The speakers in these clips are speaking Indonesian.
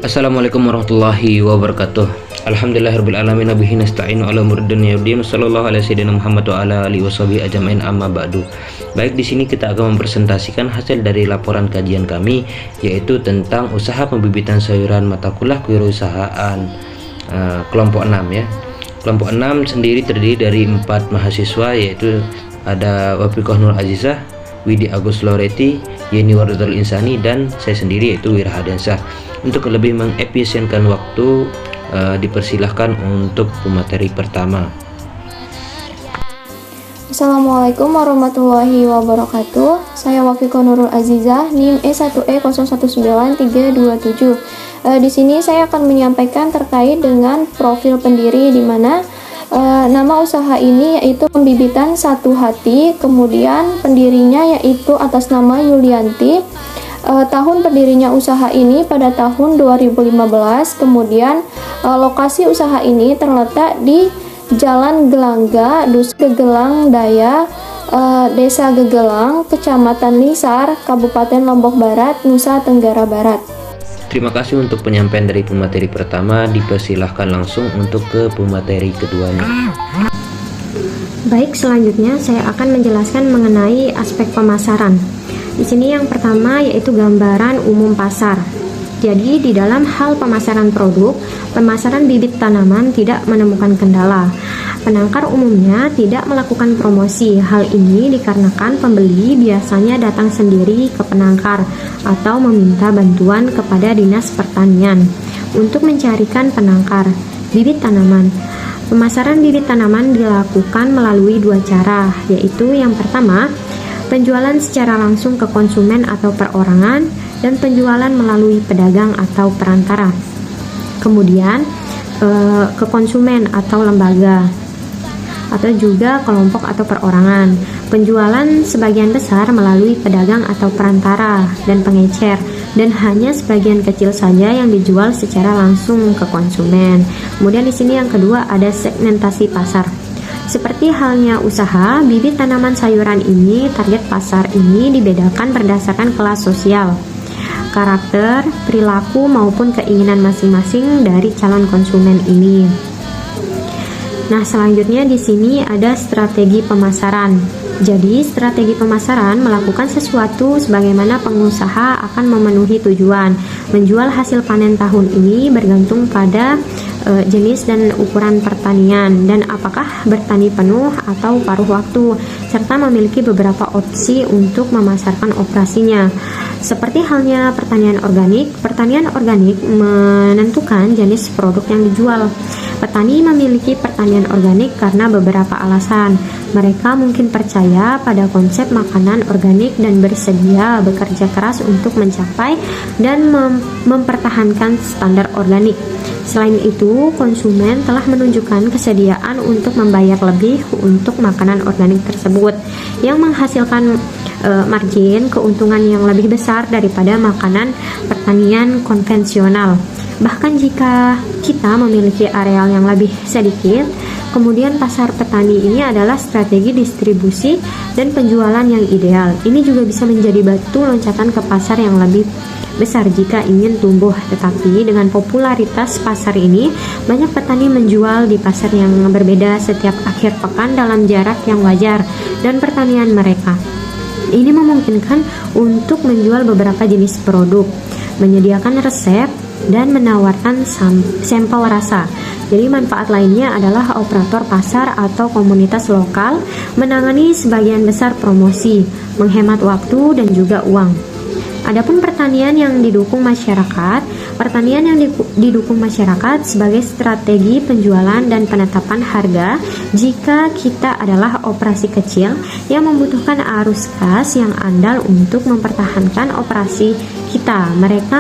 Assalamualaikum warahmatullahi wabarakatuh. Alhamdulillahirabbil alamin bihi nasta'inu ala umuri dunya waddin. Sallallahu alaihi wasallam Muhammad wa ala alihi washabihi ajmain amma ba'du. Baik, di sini kita akan mempresentasikan hasil dari laporan kajian kami, yaitu tentang usaha pembibitan sayuran mata kuliah kewirausahaan kelompok 6 ya. Kelompok 6 sendiri terdiri dari 4 mahasiswa, yaitu ada Wafiqah Nur Azizah, Widi Agus Loreti, Yeni Wardatul Insani, dan saya sendiri yaitu Wira Hadiansyah. Untuk lebih mengefisienkan waktu, dipersilahkan untuk pemateri pertama. Assalamualaikum warahmatullahi wabarakatuh. Saya Wafiqah Nurul Azizah, NIM E1E019327. Di sini saya akan menyampaikan terkait dengan profil pendiri, di mana nama usaha ini yaitu Pembibitan Satu Hati, kemudian pendirinya yaitu atas nama Yulianti. Tahun berdirinya usaha ini pada tahun 2015, kemudian lokasi usaha ini terletak di Jalan Gelangga, Dusun Gegelang Daya, Desa Gegelang, Kecamatan Lisar, Kabupaten Lombok Barat, Nusa Tenggara Barat. Terima kasih untuk penyampaian dari pemateri pertama. Dipersilahkan langsung untuk ke pemateri keduanya. Baik, selanjutnya saya akan menjelaskan mengenai aspek pemasaran. Di sini yang pertama yaitu gambaran umum pasar. Jadi di dalam hal pemasaran produk, pemasaran bibit tanaman tidak menemukan kendala. Penangkar umumnya tidak melakukan promosi. Hal ini dikarenakan pembeli biasanya datang sendiri ke penangkar atau meminta bantuan kepada Dinas Pertanian untuk mencarikan penangkar bibit tanaman. Pemasaran bibit tanaman dilakukan melalui 2 cara, yaitu yang pertama, penjualan secara langsung ke konsumen atau perorangan, dan penjualan melalui pedagang atau perantara. Kemudian ke konsumen atau lembaga, atau juga kelompok atau perorangan. Penjualan sebagian besar melalui pedagang atau perantara dan pengecer, dan hanya sebagian kecil saja yang dijual secara langsung ke konsumen. Kemudian di sini yang kedua ada segmentasi pasar. Seperti halnya usaha bibit tanaman sayuran ini, target pasar ini dibedakan berdasarkan kelas sosial, karakter, perilaku maupun keinginan masing-masing dari calon konsumen ini. Nah, selanjutnya di sini ada strategi pemasaran. Jadi, strategi pemasaran melakukan sesuatu sebagaimana pengusaha akan memenuhi tujuan. Menjual hasil panen tahun ini bergantung pada jenis dan ukuran pertanian, dan apakah bertani penuh atau paruh waktu, serta memiliki beberapa opsi untuk memasarkan operasinya. Seperti halnya pertanian organik menentukan jenis produk yang dijual. Petani memiliki pertanian organik karena beberapa alasan. Mereka mungkin percaya pada konsep makanan organik dan bersedia bekerja keras untuk mencapai dan mempertahankan standar organik. Selain itu, konsumen telah menunjukkan kesediaan untuk membayar lebih untuk makanan organik tersebut, yang menghasilkan margin keuntungan yang lebih besar daripada makanan pertanian konvensional. Bahkan jika kita memiliki areal yang lebih sedikit, kemudian pasar petani ini adalah strategi distribusi dan penjualan yang ideal. Ini juga bisa menjadi batu loncatan ke pasar yang lebih besar jika ingin tumbuh. Tetapi dengan popularitas pasar ini, banyak petani menjual di pasar yang berbeda setiap akhir pekan dalam jarak yang wajar dan pertanian mereka. Ini memungkinkan untuk menjual beberapa jenis produk, menyediakan resep, dan menawarkan sampel rasa. Jadi manfaat lainnya adalah operator pasar atau komunitas lokal menangani sebagian besar promosi, menghemat waktu dan juga uang. Adapun pertanian yang didukung masyarakat sebagai strategi penjualan dan penetapan harga jika kita adalah operasi kecil yang membutuhkan arus kas yang andal untuk mempertahankan operasi kita. Mereka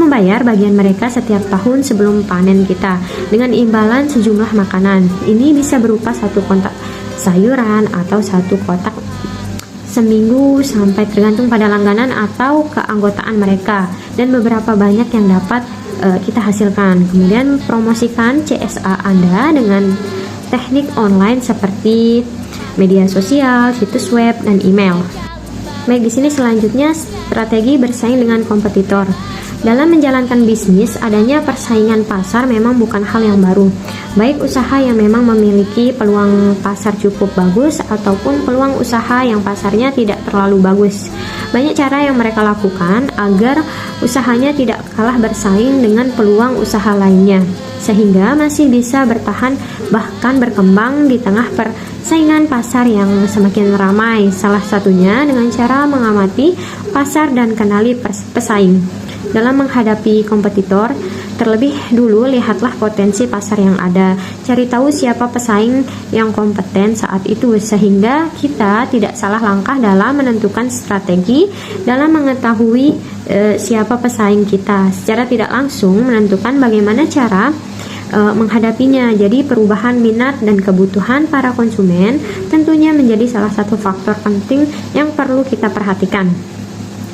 membayar bagian mereka setiap tahun sebelum panen kita dengan imbalan sejumlah makanan. Ini bisa berupa 1 kotak sayuran atau 1 kotak seminggu, sampai tergantung pada langganan atau keanggotaan mereka, dan beberapa banyak yang dapat kita hasilkan. Kemudian promosikan CSA Anda dengan teknik online seperti media sosial, situs web, dan email. Baik, di sini selanjutnya strategi bersaing dengan kompetitor. Dalam menjalankan bisnis, adanya persaingan pasar memang bukan hal yang baru. Baik usaha yang memang memiliki peluang pasar cukup bagus ataupun peluang usaha yang pasarnya tidak terlalu bagus. Banyak cara yang mereka lakukan agar usahanya tidak kalah bersaing dengan peluang usaha lainnya, sehingga masih bisa bertahan bahkan berkembang di tengah persaingan pasar yang semakin ramai. Salah satunya dengan cara mengamati pasar dan kenali pesaing. Dalam menghadapi kompetitor, terlebih dulu lihatlah potensi pasar yang ada. Cari tahu siapa pesaing yang kompeten saat itu, sehingga kita tidak salah langkah dalam menentukan strategi dalam mengetahui siapa pesaing kita. Secara tidak langsung menentukan bagaimana cara menghadapinya. Jadi perubahan minat dan kebutuhan para konsumen tentunya menjadi salah satu faktor penting yang perlu kita perhatikan.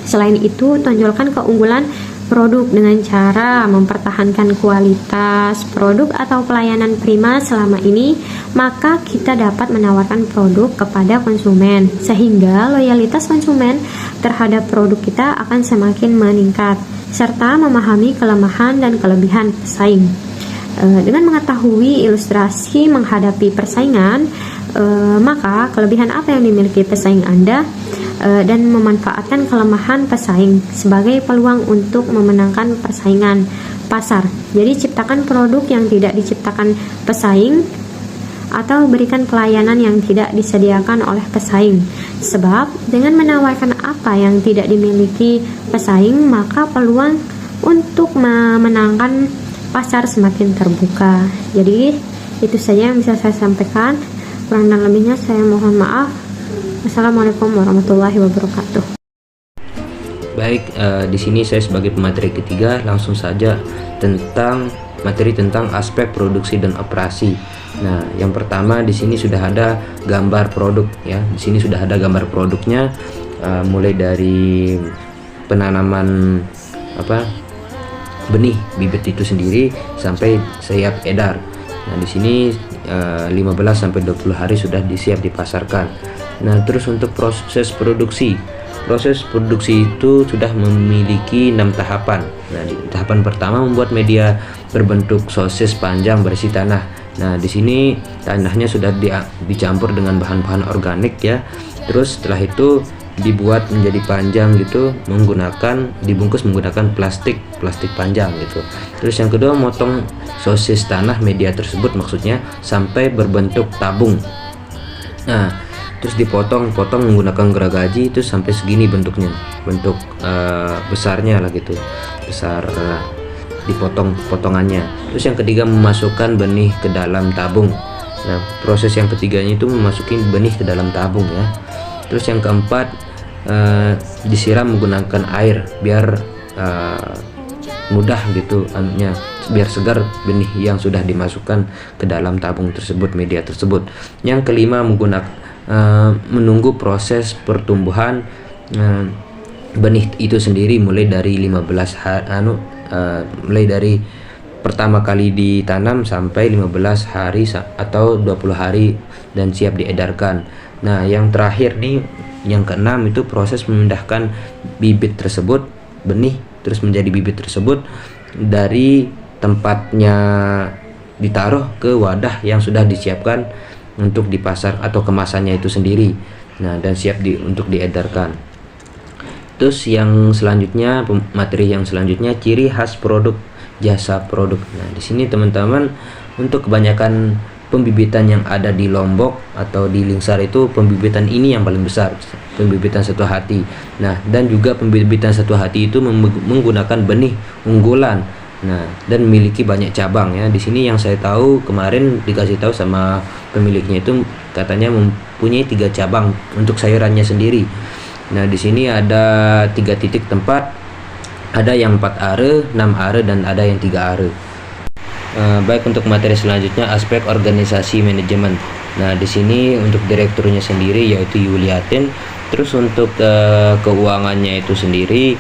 Selain itu, tonjolkan keunggulan produk dengan cara mempertahankan kualitas produk atau pelayanan prima selama ini, maka kita dapat menawarkan produk kepada konsumen, sehingga loyalitas konsumen terhadap produk kita akan semakin meningkat, serta memahami kelemahan dan kelebihan pesaing. Dengan mengetahui ilustrasi menghadapi persaingan, maka kelebihan apa yang dimiliki pesaing Anda, dan memanfaatkan kelemahan pesaing sebagai peluang untuk memenangkan persaingan pasar. Jadi ciptakan produk yang tidak diciptakan pesaing atau berikan pelayanan yang tidak disediakan oleh pesaing. Sebab dengan menawarkan apa yang tidak dimiliki pesaing, maka peluang untuk memenangkan pasar semakin terbuka. Jadi itu saja yang bisa saya sampaikan. Kurang dan lebihnya saya mohon maaf. Assalamualaikum warahmatullahi wabarakatuh. Baik, di sini saya sebagai pemateri ketiga langsung saja tentang materi tentang aspek produksi dan operasi. Nah, yang pertama di sini sudah ada gambar produk ya. Di sini sudah ada gambar produknya, mulai dari penanaman benih bibit itu sendiri sampai siap edar. Nah, di sini 15 sampai 20 hari sudah disiap dipasarkan. Nah, terus untuk proses produksi itu sudah memiliki 6 tahapan. Nah, di tahapan pertama membuat media berbentuk sosis panjang berisi tanah. Nah, di sini tanahnya sudah dicampur dengan bahan-bahan organik ya. Terus setelah itu dibuat menjadi panjang gitu, dibungkus menggunakan plastik panjang gitu. Terus yang kedua, motong sosis tanah media tersebut maksudnya sampai berbentuk tabung. Nah, terus dipotong menggunakan geragaji itu sampai segini bentuk besarnya lah gitu, besar potongannya. Terus yang ketiga, memasukkan benih ke dalam tabung. Nah, proses yang ketiganya itu memasukin benih ke dalam tabung ya. Terus yang keempat, disiram menggunakan air biar mudah gitu biar segar benih yang sudah dimasukkan ke dalam tabung tersebut, media tersebut. Yang kelima, menunggu proses pertumbuhan benih itu sendiri mulai dari 15 hari mulai dari pertama kali ditanam sampai 15 hari atau 20 hari dan siap diedarkan. Nah, yang terakhir nih, yang keenam itu proses memindahkan bibit tersebut, benih terus menjadi bibit tersebut dari tempatnya ditaruh ke wadah yang sudah disiapkan untuk dipasar atau kemasannya itu sendiri. Nah, dan siap untuk diedarkan. Terus yang selanjutnya, materi yang selanjutnya, ciri khas produk, jasa produk. Nah, di sini teman-teman, untuk kebanyakan pembibitan yang ada di Lombok atau di Lingsar itu pembibitan ini yang paling besar, pembibitan satu hati. Nah, dan juga pembibitan satu hati itu menggunakan benih unggulan. Nah, dan memiliki banyak cabang ya. Di sini yang saya tahu kemarin dikasih tahu sama pemiliknya itu katanya mempunyai 3 cabang untuk sayurannya sendiri. Nah, di sini ada 3 titik tempat, ada yang 4 are, 6 are, dan ada yang 3 are. Baik, untuk materi selanjutnya, aspek organisasi manajemen. Nah, di sini untuk direkturnya sendiri yaitu Yuliatin. Terus untuk keuangannya itu sendiri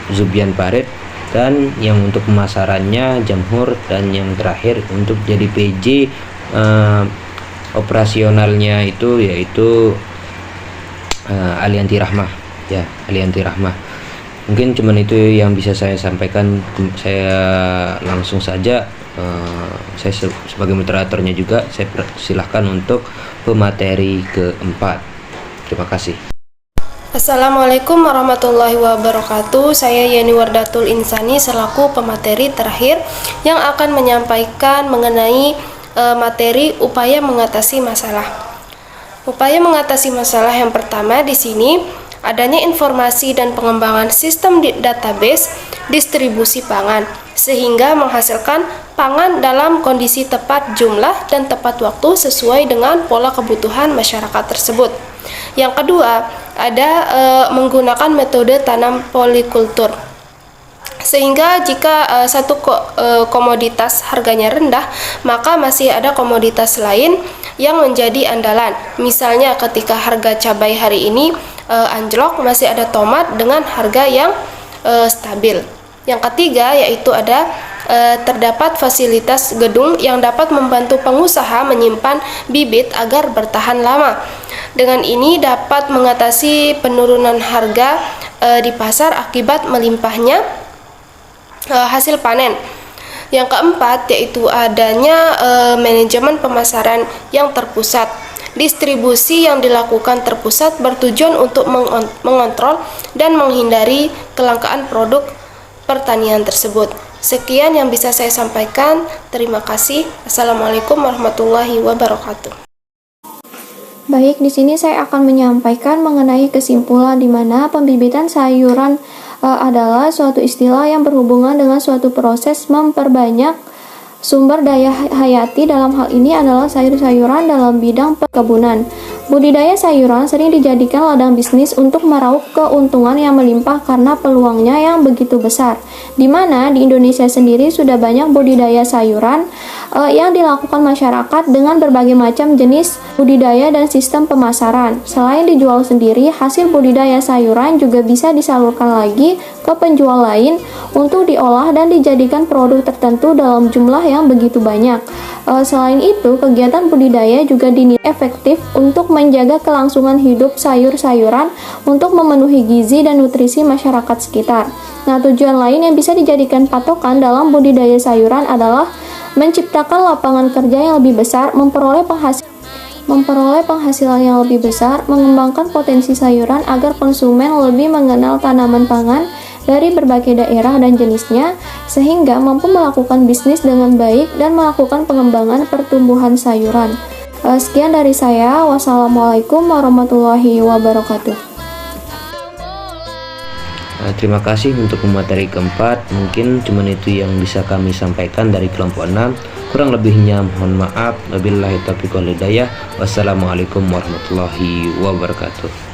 Zubian Parit, dan yang untuk pemasarannya Jamhur, dan yang terakhir untuk jadi PJ operasionalnya itu yaitu Alianti Rahmah ya, Alianti Rahmah. Mungkin cuman itu yang bisa saya sampaikan. Saya langsung saja, saya sebagai moderatornya juga, saya silahkan untuk pemateri keempat. Terima kasih. Assalamualaikum warahmatullahi wabarakatuh. Saya Yeni Wardatul Insani selaku pemateri terakhir yang akan menyampaikan mengenai materi upaya mengatasi masalah. Upaya mengatasi masalah yang pertama di sini adanya informasi dan pengembangan sistem database distribusi pangan sehingga menghasilkan pangan dalam kondisi tepat jumlah dan tepat waktu sesuai dengan pola kebutuhan masyarakat tersebut. Yang kedua, ada menggunakan metode tanam polikultur. Sehingga jika satu komoditas harganya rendah, maka masih ada komoditas lain yang menjadi andalan. Misalnya ketika harga cabai hari ini anjlok, masih ada tomat dengan harga yang stabil. Yang ketiga yaitu ada terdapat fasilitas gedung yang dapat membantu pengusaha menyimpan bibit agar bertahan lama. Dengan ini dapat mengatasi penurunan harga di pasar akibat melimpahnya hasil panen. Yang keempat yaitu adanya manajemen pemasaran yang terpusat. Distribusi yang dilakukan terpusat bertujuan untuk mengontrol dan menghindari kelangkaan produk pertanian tersebut. Sekian yang bisa saya sampaikan. Terima kasih. Assalamualaikum warahmatullahi wabarakatuh. Baik, di sini saya akan menyampaikan mengenai kesimpulan di mana pembibitan sayuran adalah suatu istilah yang berhubungan dengan suatu proses memperbanyak sumber daya hayati. Dalam hal ini adalah sayur-sayuran dalam bidang perkebunan. Budidaya sayuran sering dijadikan ladang bisnis untuk meraup keuntungan yang melimpah karena peluangnya yang begitu besar. Di mana di Indonesia sendiri sudah banyak budidaya sayuran yang dilakukan masyarakat dengan berbagai macam jenis budidaya dan sistem pemasaran. Selain dijual sendiri, hasil budidaya sayuran juga bisa disalurkan lagi ke penjual lain untuk diolah dan dijadikan produk tertentu dalam jumlah yang begitu banyak. Selain itu, kegiatan budidaya juga dinilai efektif untuk menjaga kelangsungan hidup sayur-sayuran untuk memenuhi gizi dan nutrisi masyarakat sekitar. Nah, tujuan lain yang bisa dijadikan patokan dalam budidaya sayuran adalah menciptakan lapangan kerja yang lebih besar, memperoleh penghasilan yang lebih besar, mengembangkan potensi sayuran agar konsumen lebih mengenal tanaman pangan dari berbagai daerah dan jenisnya, sehingga mampu melakukan bisnis dengan baik dan melakukan pengembangan pertumbuhan sayuran. Sekian dari saya. Wassalamualaikum warahmatullahi wabarakatuh. Terima kasih untuk materi keempat. Mungkin cuma itu yang bisa kami sampaikan dari kelompok 6. Kurang lebihnya mohon maaf. Wabillahi taufiq wal hidayah. Wassalamualaikum warahmatullahi wabarakatuh.